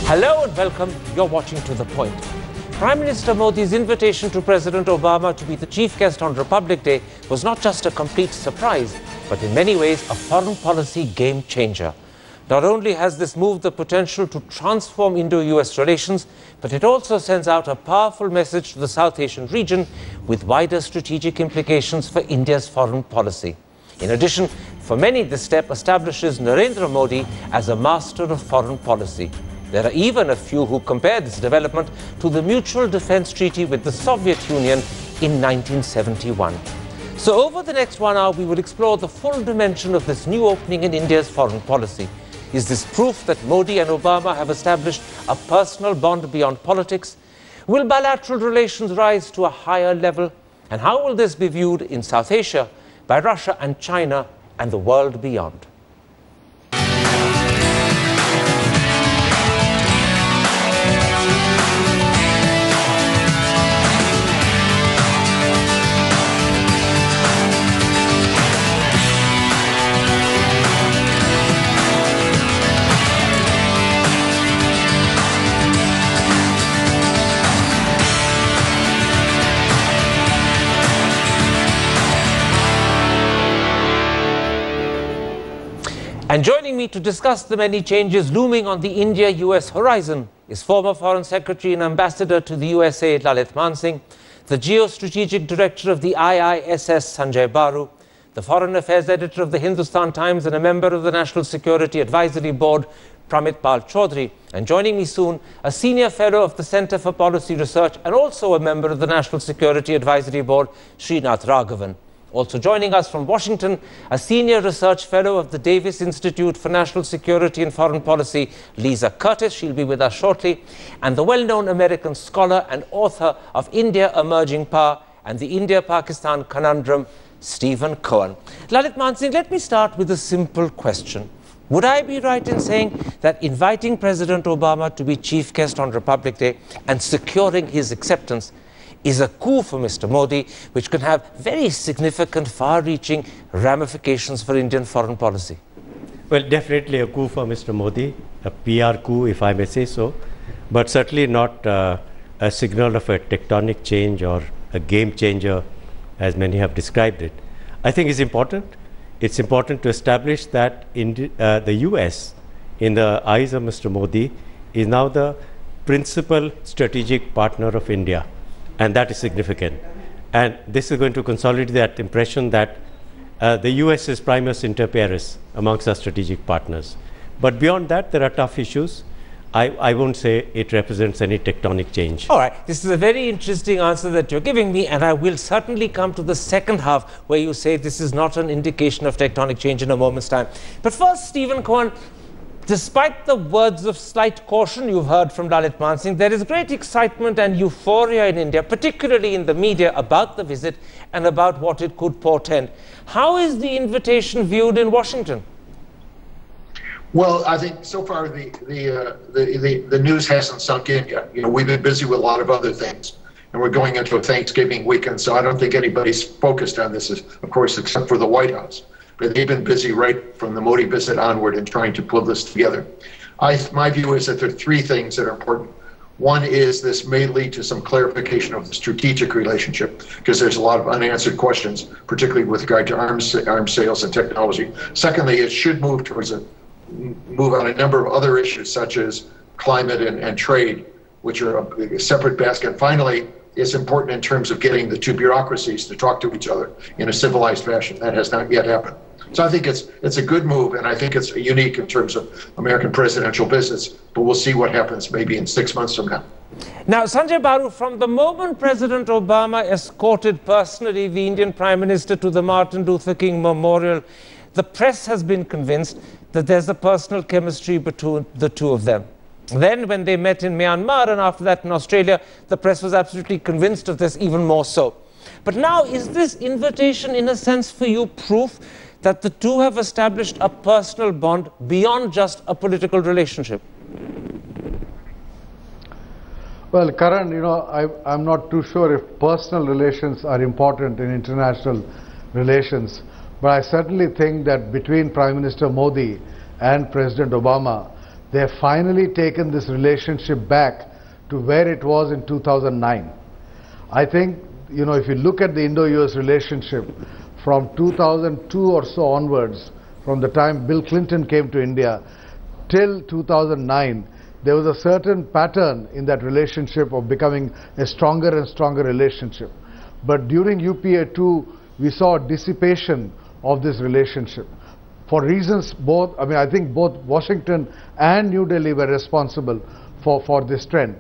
Hello and welcome. You're watching To The Point. Prime Minister Modi's invitation to President Obama to be the chief guest on Republic Day was not just a complete surprise, but in many ways a foreign policy game changer. Not only has this move the potential to transform Indo-US relations, but it also sends out a powerful message to the South Asian region with wider strategic implications for India's foreign policy. In addition, for many, this step establishes Narendra Modi as a master of foreign policy. There are even a few who compare this development to the Mutual Defense Treaty with the Soviet Union in 1971. So over the next 1 hour, we will explore the full dimension of this new opening in India's foreign policy. Is this proof that Modi and Obama have established a personal bond beyond politics? Will bilateral relations rise to a higher level? And how will this be viewed in South Asia, by Russia and China, and the world beyond? And joining me to discuss the many changes looming on the India-US horizon is former Foreign Secretary and Ambassador to the USA, Lalit Mansingh, the Geostrategic Director of the IISS, Sanjay Baru, the Foreign Affairs Editor of the Hindustan Times and a member of the National Security Advisory Board, Pramit Pal Chaudhary, and joining me soon, a Senior Fellow of the Center for Policy Research and also a member of the National Security Advisory Board, Srinath Raghavan. Also joining us from Washington, a Senior Research Fellow of the Davis Institute for National Security and Foreign Policy, Lisa Curtis. She'll be with us shortly. And the well-known American scholar and author of India Emerging Power and the India-Pakistan Conundrum, Stephen Cohen. Lalit Mansingh, let me start with a simple question. Would I be right in saying that inviting President Obama to be chief guest on Republic Day and securing his acceptance is a coup for Mr. Modi, which can have very significant, far-reaching ramifications for Indian foreign policy? Well, definitely a coup for Mr. Modi, a PR coup, if I may say so, but certainly not a signal of a tectonic change or a game changer, as many have described it. I think it's important. It's important to establish that the US, in the eyes of Mr. Modi, is now the principal strategic partner of India. And that is significant. And this is going to consolidate that impression that the US is primus inter pares amongst our strategic partners. But beyond that, there are tough issues. I won't say it represents any tectonic change. All right. This is a very interesting answer that you're giving me, and I will certainly come to the second half where you say this is not an indication of tectonic change in a moment's time. But first, Stephen Cohen, despite the words of slight caution you've heard from Lalit Mansingh, there is great excitement and euphoria in India, particularly in the media, about the visit and about what it could portend. How is the invitation viewed in Washington? Well, I think so far the news hasn't sunk in yet. You know, we've been busy with a lot of other things, and we're going into a Thanksgiving weekend, so I don't think anybody's focused on this, of course, except for the White House. But they've been busy right from the Modi visit onward in trying to pull this together. My view is that there are three things that are important. One is this may lead to some clarification of the strategic relationship, because there's a lot of unanswered questions, particularly with regard to arms sales and technology. Secondly, it should move towards move on a number of other issues, such as climate and trade, which are a separate basket. And finally, it's important in terms of getting the two bureaucracies to talk to each other in a civilized fashion. That has not yet happened. So I think it's a good move, and I think it's unique in terms of American presidential business, but we'll see what happens maybe in 6 months from now. Now, Sanjay Baru, from the moment President Obama escorted personally the Indian Prime Minister to the Martin Luther King Memorial, the press has been convinced that there's a personal chemistry between the two of them. Then, when they met in Myanmar and after that in Australia, the press was absolutely convinced of this, even more so. But now, is this invitation, in a sense, for you, proof that the two have established a personal bond beyond just a political relationship? Well, Karan, you know, I'm not too sure if personal relations are important in international relations, but I certainly think that between Prime Minister Modi and President Obama, They have finally taken this relationship back to where it was in 2009. I think, you know, if you look at the Indo-US relationship from 2002 or so onwards, from the time Bill Clinton came to India till 2009, there was a certain pattern in that relationship of becoming a stronger and stronger relationship. But during UPA-2, we saw a dissipation of this relationship. For reasons both, I mean, I think both Washington and New Delhi were responsible for this trend.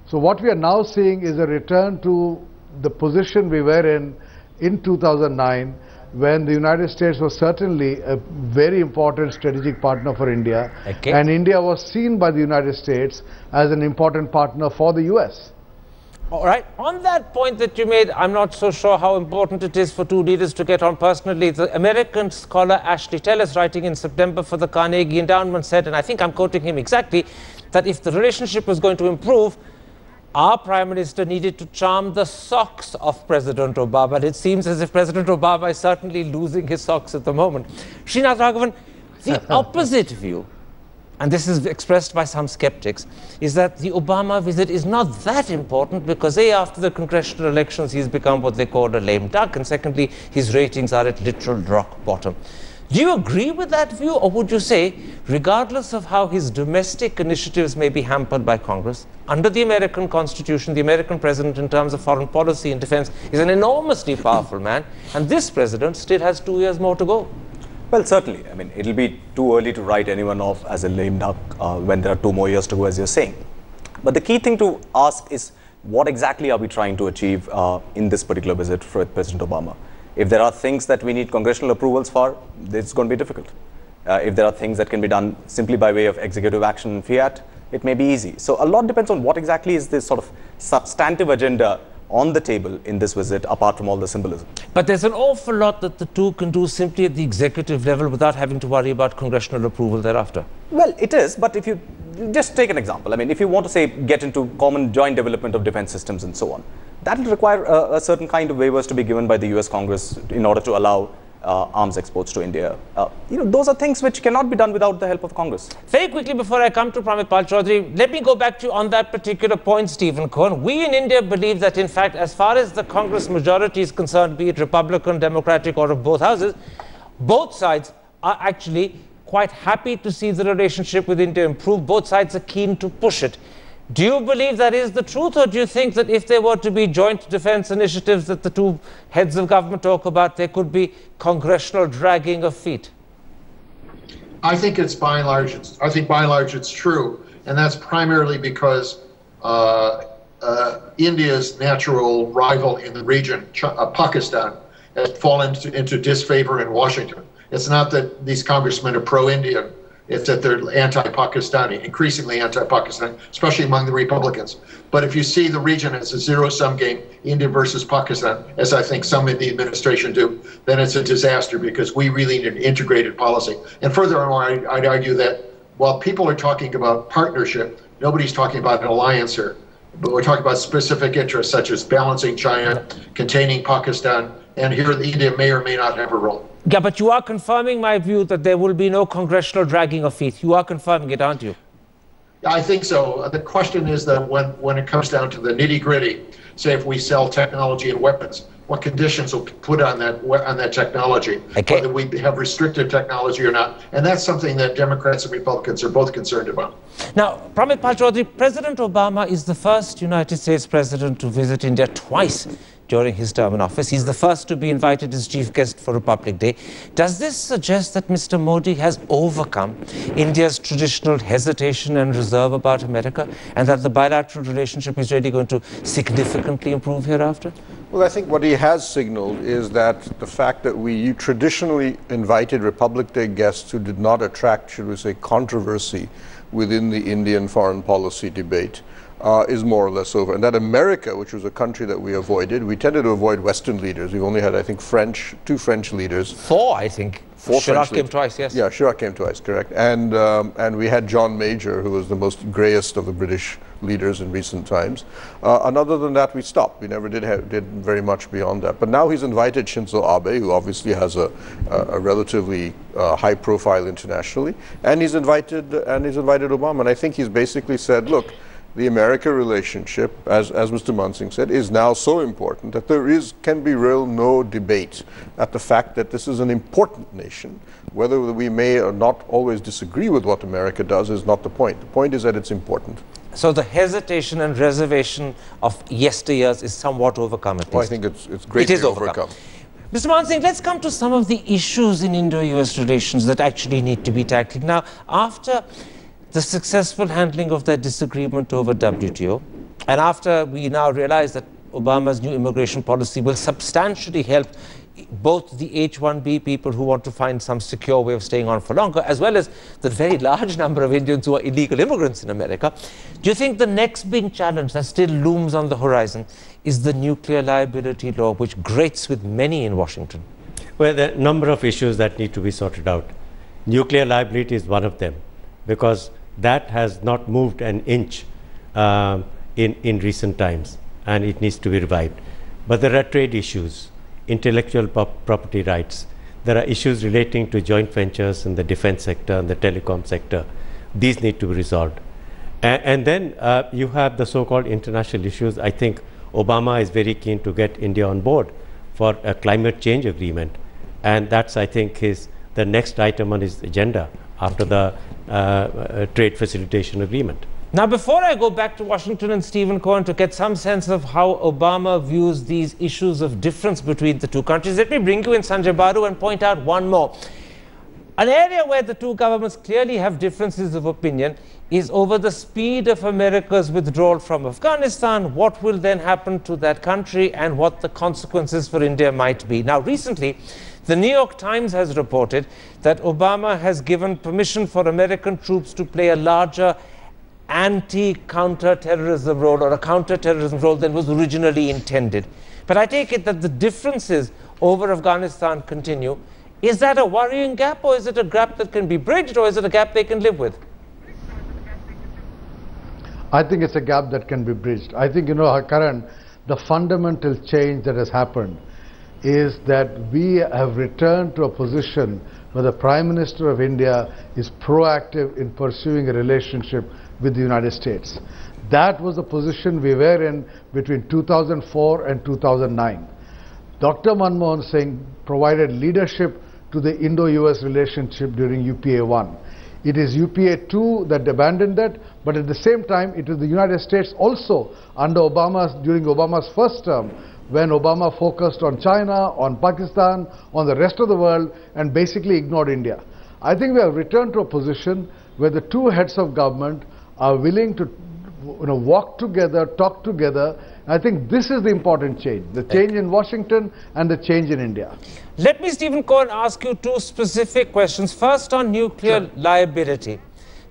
So what we are now seeing is a return to the position we were in 2009, when the United States was certainly a very important strategic partner for India, okay, and India was seen by the United States as an important partner for the US. All right. On that point that you made, I'm not so sure how important it is for two leaders to get on personally. The American scholar Ashley Tellis, writing in September for the Carnegie Endowment, said, and I think I'm quoting him exactly, that if the relationship was going to improve, our Prime Minister needed to charm the socks of President Obama. And it seems as if President Obama is certainly losing his socks at the moment. Srinath Raghavan, the opposite view, and this is expressed by some skeptics, is that the Obama visit is not that important because A, after the congressional elections, he's become what they call a lame duck, and secondly, his ratings are at literal rock bottom. Do you agree with that view, or would you say, regardless of how his domestic initiatives may be hampered by Congress, under the American Constitution, the American president in terms of foreign policy and defense is an enormously powerful man, and this president still has 2 years more to go? Well, certainly. I mean, it'll be too early to write anyone off as a lame duck when there are 2 more years to go, as you're saying. But the key thing to ask is, what exactly are we trying to achieve in this particular visit for President Obama? If there are things that we need congressional approvals for, it's going to be difficult. If there are things that can be done simply by way of executive action and fiat, it may be easy. So a lot depends on what exactly is this sort of substantive agenda on the table in this visit, apart from all the symbolism. But there's an awful lot that the two can do simply at the executive level without having to worry about congressional approval thereafter. Well, it is, but if you just take an example, I mean, if you want to say get into common joint development of defense systems and so on, that will require a certain kind of waivers to be given by the US Congress in order to allow arms exports to India. Those are things which cannot be done without the help of Congress. Very quickly, before I come to Pramit Pal Chaudhary, let me go back to you on that particular point, Stephen Cohen. We in India believe that, in fact, as far as the Congress majority is concerned, be it Republican, Democratic, or of both houses, both sides are actually quite happy to see the relationship with India improve. Both sides are keen to push it. Do you believe that is the truth, or do you think that if there were to be joint defense initiatives that the two heads of government talk about, there could be congressional dragging of feet? I think it's by and large it's true, and that's primarily because India's natural rival in the region, Pakistan, has fallen into disfavor in Washington. It's not that these congressmen are pro-Indian. It's that they're anti-Pakistani, increasingly anti-Pakistani, especially among the Republicans. But if you see the region as a zero-sum game, India versus Pakistan, as I think some in the administration do, then it's a disaster because we really need an integrated policy. And furthermore, I'd argue that while people are talking about partnership, nobody's talking about an alliance here. But we're talking about specific interests such as balancing China, containing Pakistan, and here India may or may not have a role. Yeah, but you are confirming my view that there will be no congressional dragging of feet. You are confirming it, aren't you? I think so. The question is that when it comes down to the nitty-gritty, say if we sell technology and weapons, what conditions will be put on that technology, okay, whether we have restricted technology or not. And that's something that Democrats and Republicans are both concerned about. Now, Pramit Pal Chaudhary, President Obama is the first United States president to visit India twice during his term in office. He's the first to be invited as chief guest for Republic Day. Does this suggest that Mr. Modi has overcome India's traditional hesitation and reserve about America, and that the bilateral relationship is really going to significantly improve hereafter? Well, I think what he has signaled is that the fact that we traditionally invited Republic Day guests who did not attract, should we say, controversy within the Indian foreign policy debate is more or less over. And that America, which was a country that we avoided, we tended to avoid Western leaders. We've only had, I think, two French leaders. 4, I think. Chirac came twice, yes. Yeah, Chirac came twice, correct. And we had John Major, who was the most greyest of the British leaders in recent times. And other than that, we stopped. We never did very much beyond that. But now he's invited Shinzo Abe, who obviously has a relatively high profile internationally, and he's invited Obama. And I think he's basically said, look, the America relationship, as Mr. Mansingh said, is now so important that there can be no debate at the fact that this is an important nation. Whether we may or not always disagree with what America does is not the point. The point is that it's important. So the hesitation and reservation of yesteryears is somewhat overcome, at least. Well, I think it's greatly overcome. Mr. Mansingh, let's come to some of the issues in Indo-US relations that actually need to be tackled. Now, after the successful handling of their disagreement over WTO, and after we now realize that Obama's new immigration policy will substantially help both the H-1B people who want to find some secure way of staying on for longer, as well as the very large number of Indians who are illegal immigrants in America, do you think the next big challenge that still looms on the horizon is the nuclear liability law, which grates with many in Washington? Well, there are a number of issues that need to be sorted out. Nuclear liability is one of them, because that has not moved an inch in recent times, and it needs to be revived. But there are trade issues, intellectual property rights. There are issues relating to joint ventures in the defense sector and the telecom sector. These need to be resolved. And then you have the so-called international issues. I think Obama is very keen to get India on board for a climate change agreement. And that's, I think, the next item on his agenda after the trade facilitation agreement. Now, before I go back to Washington and Stephen Cohen to get some sense of how Obama views these issues of difference between the two countries, let me bring you in, Sanjay Baru, and point out one more. An area where the two governments clearly have differences of opinion is over the speed of America's withdrawal from Afghanistan, what will then happen to that country, and what the consequences for India might be. Now, recently, the New York Times has reported that Obama has given permission for American troops to play a larger anti-counter-terrorism role, or a counter-terrorism role, than was originally intended. But I take it that the differences over Afghanistan continue. Is that a worrying gap, or is it a gap that can be bridged, or is it a gap they can live with? I think it's a gap that can be bridged. I think, Karan, the fundamental change that has happened is that we have returned to a position where the Prime Minister of India is proactive in pursuing a relationship with the United States. That was the position we were in between 2004 and 2009. Dr. Manmohan Singh provided leadership to the Indo-US relationship during UPA 1. It is UPA 2 that abandoned that, but at the same time, it was the United States also during Obama's first term, when Obama focused on China, on Pakistan, on the rest of the world, and basically ignored India. I think we have returned to a position where the two heads of government are willing to walk together, talk together. I think this is the important change, the change in Washington and the change in India. Let me, Stephen Cohen, ask you two specific questions. First, on nuclear liability.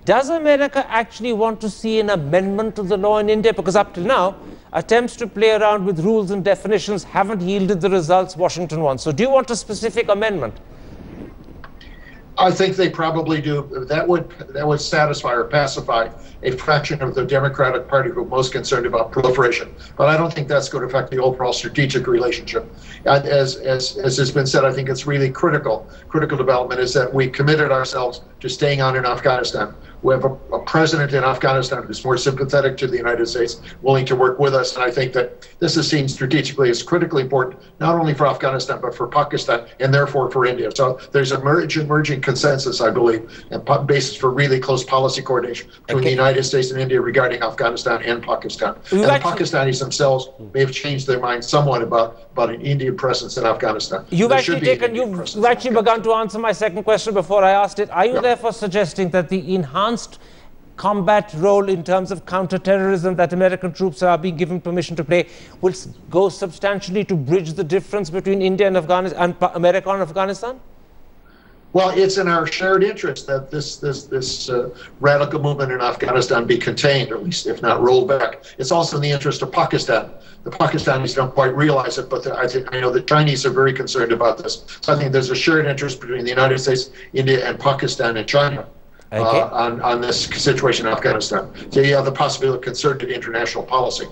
Does America actually want to see an amendment to the law in India? Because up till now, attempts to play around with rules and definitions haven't yielded the results Washington wants. So do you want a specific amendment? I think they probably do. That would satisfy or pacify a fraction of the Democratic Party who are most concerned about proliferation. But I don't think that's going to affect the overall strategic relationship. As has been said, I think it's really critical development is that we committed ourselves to staying on in Afghanistan. We have a president in Afghanistan who's more sympathetic to the United States, willing to work with us. And I think that this is seen strategically as critically important, not only for Afghanistan, but for Pakistan and therefore for India. So there's an emerging consensus, I believe, and basis for really close policy coordination between the United States and India regarding Afghanistan and Pakistan. And the Pakistanis themselves may have changed their mind somewhat about an Indian presence in Afghanistan. You've actually begun to answer my second question before I asked it. Are you therefore suggesting that the enhanced combat role in terms of counter-terrorism that American troops are being given permission to play will go substantially to bridge the difference between India and Afghanistan and America and Afghanistan? Well, it's in our shared interest that this radical movement in Afghanistan be contained, or at least if not rolled back. It's also in the interest of Pakistan. The Pakistanis don't quite realize it, but I know the Chinese are very concerned about this. So I think there's a shared interest between the United States, India, and Pakistan and China on this situation in Afghanistan. So you have the possibility of concerted international policy.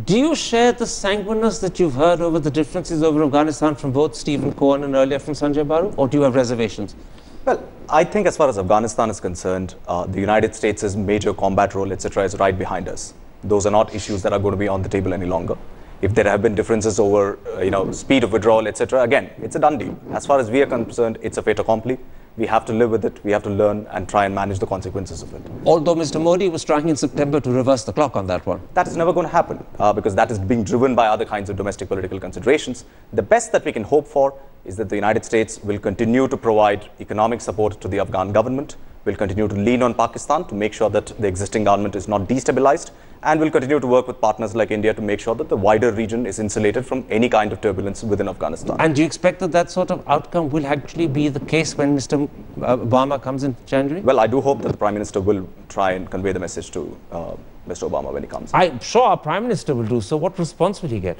Do you share the sanguineness that you've heard over the differences over Afghanistan from both Stephen Cohen and earlier from Sanjay Baru, or do you have reservations? Well, I think as far as Afghanistan is concerned, the United States' major combat role, etc., is right behind us. Those are not issues that are going to be on the table any longer. If there have been differences over, speed of withdrawal, etc., again, it's a done deal. As far as we are concerned, it's a fait accompli. We have to live with it. We have to learn and try and manage the consequences of it. Although Mr. Modi was trying in September to reverse the clock on that one. That is never going to happen because that is being driven by other kinds of domestic political considerations. The best that we can hope for is that the United States will continue to provide economic support to the Afghan government, will continue to lean on Pakistan to make sure that the existing government is not destabilized, and will continue to work with partners like India to make sure that the wider region is insulated from any kind of turbulence within Afghanistan. And do you expect that that sort of outcome will actually be the case when Mr. Obama comes in January? Well, I do hope that the Prime Minister will try and convey the message to Mr. Obama when he comes. I'm sure our Prime Minister will do so. What response will he get?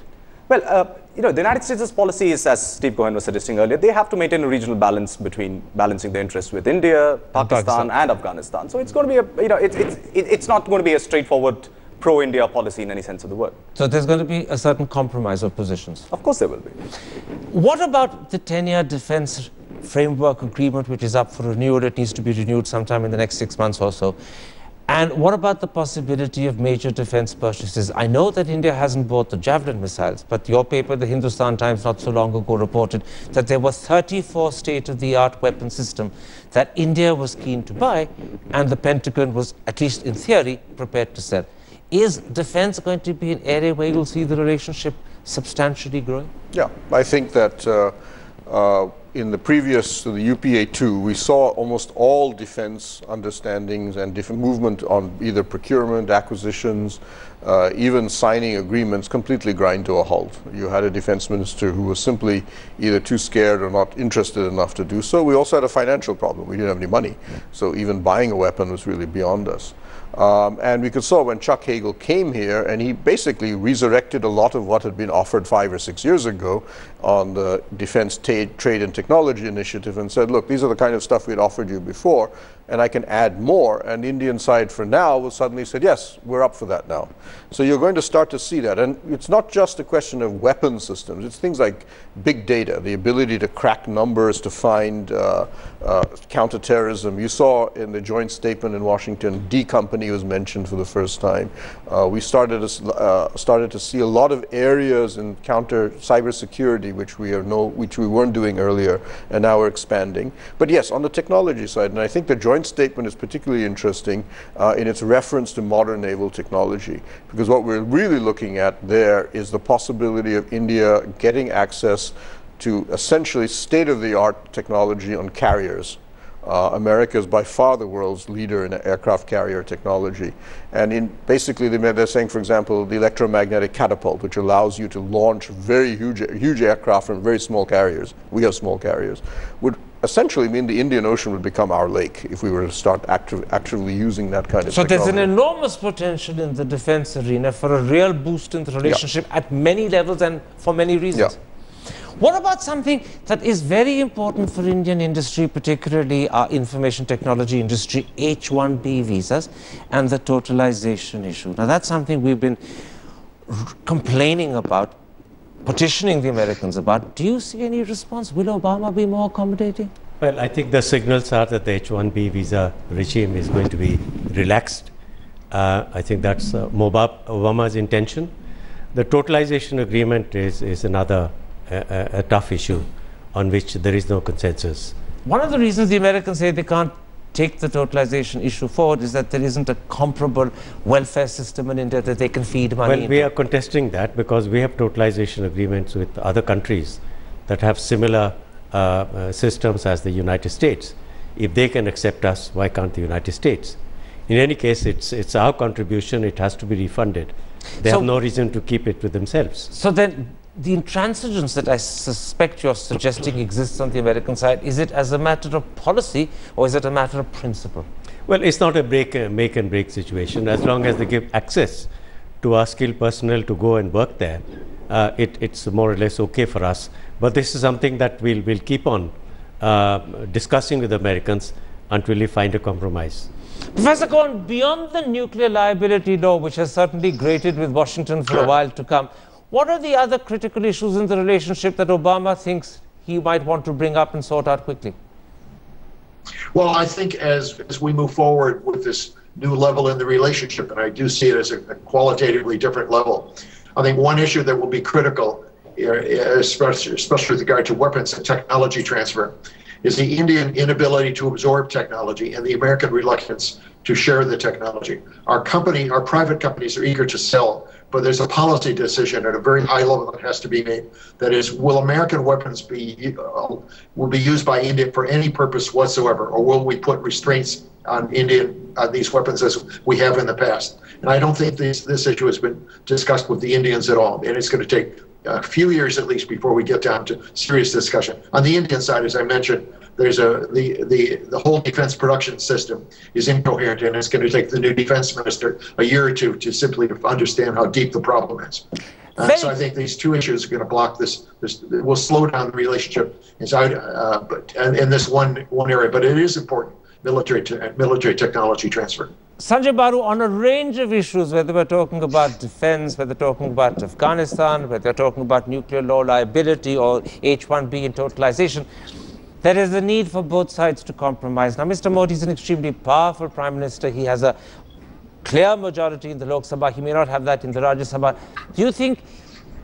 Well, the United States' policy is, as Steve Cohen was suggesting earlier, they have to maintain a regional balance between balancing the interests with India, Pakistan, and Afghanistan. So it's going to be it's not going to be a straightforward pro-India policy in any sense of the word. So there's going to be a certain compromise of positions. Of course there will be. What about the 10-year defense framework agreement, which is up for renewal? It needs to be renewed sometime in the next 6 months or so. And what about the possibility of major defense purchases? I know that India hasn't bought the Javelin missiles, but your paper, the Hindustan Times, not so long ago reported that there were 34 state-of-the-art weapon systems that India was keen to buy, and the Pentagon was, at least in theory, prepared to sell. Is defense going to be an area where you'll see the relationship substantially growing? Yeah, I think that in the previous, the UPA2, we saw almost all defense understandings and different movement on either procurement, acquisitions, even signing agreements completely grind to a halt. You had a defense minister who was simply either too scared or not interested enough to do so. We also had a financial problem. We didn't have any money. So even buying a weapon was really beyond us. And we saw when Chuck Hagel came here, and he basically resurrected a lot of what had been offered 5 or 6 years ago on the Defense Trade and Technology Initiative, and said, look, these are the kind of stuff we'd offered you before, and I can add more. And the Indian side for now will suddenly said, yes, we're up for that now. So you're going to start to see that. And it's not just a question of weapon systems. It's things like big data, the ability to crack numbers, to find counterterrorism. You saw in the joint statement in Washington, D Company was mentioned for the first time. We started to see a lot of areas in counter cybersecurity, which we weren't doing earlier, and now we're expanding. But yes, on the technology side, and I think the joint statement is particularly interesting in its reference to modern naval technology, because what we're really looking at there is the possibility of India getting access to essentially state-of-the-art technology on carriers. America is by far the world's leader in aircraft carrier technology. And basically they're saying, for example, the electromagnetic catapult, which allows you to launch very huge aircraft from very small carriers. We have small carriers. Would essentially mean the Indian Ocean would become our lake if we were to start actively using that kind of technology. So there's an enormous potential in the defense arena for a real boost in the relationship at many levels and for many reasons. Yeah. What about something that is very important for Indian industry, particularly our information technology industry, H-1B visas and the totalization issue? Now that's something we've been complaining about, petitioning the Americans about. Do you see any response? Will Obama be more accommodating? Well, I think the signals are that the H-1B visa regime is going to be relaxed. I think that's Obama's intention. The totalization agreement is another a tough issue on which there is no consensus. One of the reasons the Americans say they can't take the totalization issue forward is that there isn't a comparable welfare system in India that they can feed money into. Well, we are contesting that because we have totalization agreements with other countries that have similar systems as the United States. If they can accept us, why can't the United States? In any case, it's our contribution. It has to be refunded. They have no reason to keep it to themselves. So then the intransigence that I suspect you're suggesting exists on the American side, is it as a matter of policy or is it a matter of principle? Well, it's not a make and break situation. As long as they give access to our skilled personnel to go and work there, it's more or less okay for us. But this is something that we'll keep on discussing with the Americans until we find a compromise. Professor Cohen, beyond the nuclear liability law, which has certainly grated with Washington for a while to come, what are the other critical issues in the relationship that Obama thinks he might want to bring up and sort out quickly? Well, I think as we move forward with this new level in the relationship, and I do see it as a qualitatively different level, I think one issue that will be critical, especially with regard to weapons and technology transfer, is the Indian inability to absorb technology and the American reluctance to share the technology. Our private companies are eager to sell, but there's a policy decision at a very high level that has to be made. That is, will American weapons be used by India for any purpose whatsoever, or will we put restraints on these weapons as we have in the past? And I don't think this issue has been discussed with the Indians at all, and it's going to take a few years at least before we get down to serious discussion. On the Indian side, as I mentioned, there's the whole defense production system is incoherent, and it's going to take the new defense minister a year or two to simply understand how deep the problem is. So I think these two issues are going to block this. It will slow down the relationship inside, in this one area. But it is important, military technology transfer. Sanjay Baru, on a range of issues, whether we're talking about defense, whether we're talking about Afghanistan, whether we're talking about nuclear law liability or H-1B and totalization, there is a need for both sides to compromise. Now, Mr. Modi is an extremely powerful prime minister. He has a clear majority in the Lok Sabha. He may not have that in the Rajya Sabha. Do you think,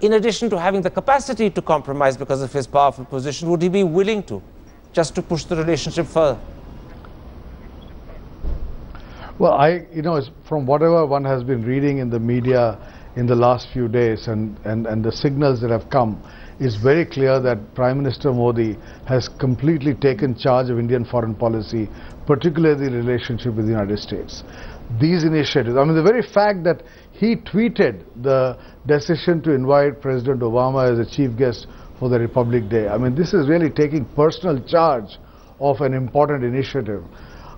in addition to having the capacity to compromise because of his powerful position, would he be willing to, just to push the relationship further? Well, from whatever one has been reading in the media in the last few days and the signals that have come, it's very clear that Prime Minister Modi has completely taken charge of Indian foreign policy, particularly the relationship with the United States. These initiatives, I mean, the very fact that he tweeted the decision to invite President Obama as a chief guest for the Republic Day, I mean, this is really taking personal charge of an important initiative.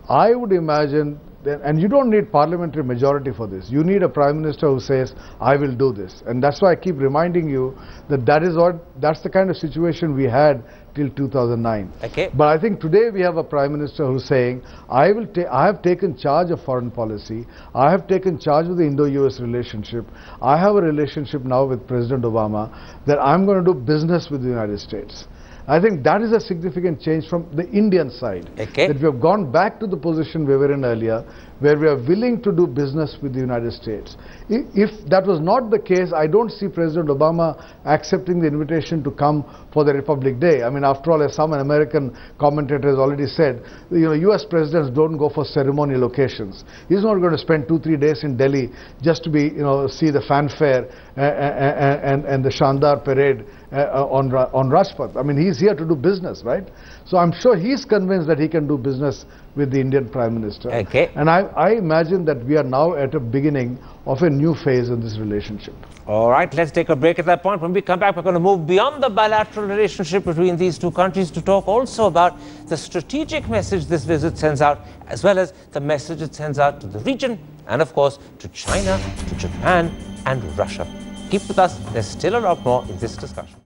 I would imagine, and you don't need parliamentary majority for this. You need a prime minister who says, I will do this. And that's why I keep reminding you that that's the kind of situation we had till 2009. Okay. But I think today we have a prime minister who's saying, I have taken charge of foreign policy. I have taken charge of the Indo-US relationship. I have a relationship now with President Obama that I'm going to do business with the United States. I think that is a significant change from the Indian side. Okay. That we have gone back to the position we were in earlier, where we are willing to do business with the United States. If that was not the case, I don't see President Obama accepting the invitation to come for the Republic Day. I mean, after all, as some American commentator has already said, US presidents don't go for ceremonial occasions. He's not going to spend 2-3 days in Delhi just to be, see the fanfare and the Shandar parade on Rajpath. I mean, he's here to do business, right? So I'm sure he's convinced that he can do business with the Indian Prime Minister. Okay. And I imagine that we are now at a beginning of a new phase in this relationship. All right, let's take a break at that point. When we come back, we're going to move beyond the bilateral relationship between these two countries to talk also about the strategic message this visit sends out, as well as the message it sends out to the region and, of course, to China, to Japan and Russia. Keep with us. There's still a lot more in this discussion.